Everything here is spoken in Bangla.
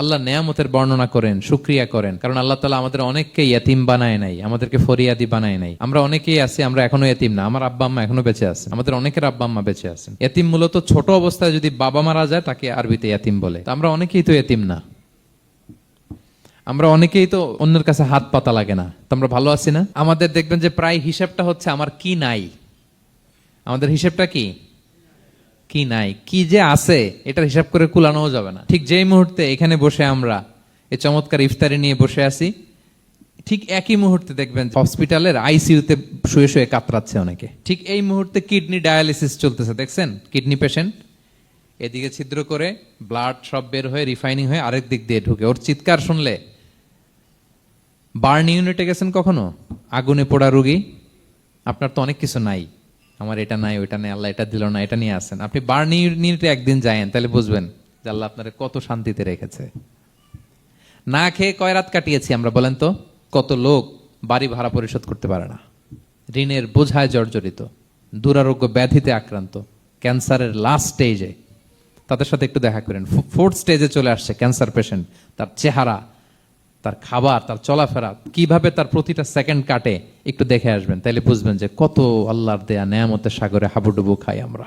আল্লাহ নেয়ামতের বর্ণনা করেন, শুকরিয়া করেন, কারণ আল্লাহ তাআলা আমাদের অনেককে ইয়তীম বানায় নাই, আমাদেরকে ফরিয়াদি বানায় নাই। আমরা অনেকেই আছি, আমরা এখনো ইয়তীম না, আমার আব্বা আম্মা এখনো বেঁচে আছেন, আমাদের অনেকের আব্বা আম্মা বেঁচে আছেন। ইয়তীম মূলত ছোট অবস্থায় যদি বাবা মারা যায় তাকে আরবিতে ইয়তীম বলে। তো আমরা অনেকেই তো ইয়তীম না, আমরা অনেকেই তো অন্যের কাছে হাত পাতা লাগে না, তো আমরা ভালো আছি না? আমাদের দেখবেন যে প্রায় হিসাবটা হচ্ছে আমার কি নাই, আমাদের হিসাবটা কি কি নাই, কি যে আছে এটার হিসাব করে কুলানোও যাবে না। ঠিক যেই মুহূর্তে এখানে বসে আমরা এই চমৎকার ইফতারি নিয়ে বসে আছি, ঠিক একই মুহূর্তে দেখবেন হসপিটালের আইসিইউতে শুয়ে শুয়ে কাতরাচ্ছে অনেকে। ঠিক এই মুহূর্তে কিডনি ডায়ালিসিস চলতেছে, দেখছেন? কিডনি পেশেন্ট এদিকে ছিদ্র করে ব্লাড সব বের হয়ে রিফাইনিং হয়ে আরেক দিক দিয়ে ঢুকে, ওর চিৎকার শুনলে। বার্ন ইউনিটে গেছেন কখনো? আগুনে পোড়া রোগী, আপনার তো অনেক কিছু নাই, আমার এটা নাই ওইটা নাই, আল্লাহ এটা দিল না, এটা নিয়ে আসেন। আপনি বার্ন ইউনিটে একদিন যায়েন, তাহলে বুঝবেন যে আল্লাহ আপনারে কত শান্তিতে রেখেছে। না খেয়ে কয় রাত কাটিয়েছি আমরা, বলেন তো? কত লোক বাড়ি ভাড়া পরিশোধ করতে পারে না, ঋণের বোঝায় জর্জরিত, দুরারোগ্য ব্যাধিতে আক্রান্ত, ক্যান্সারের লাস্ট স্টেজে। তাদের সাথে একটু দেখা করেন, ফোর্থ স্টেজে চলে আসছে ক্যান্সার পেশেন্ট। তার চেহারা, তার খাবার, তার চলাফেরা, কিভাবে তার প্রতিটা সেকেন্ড কাটে, একটু দেখে আসবেন, তাইলে বুঝবেন যে কত আল্লাহর দেয়া নেয়ামতের সাগরে হাবুডুবু খাই আমরা।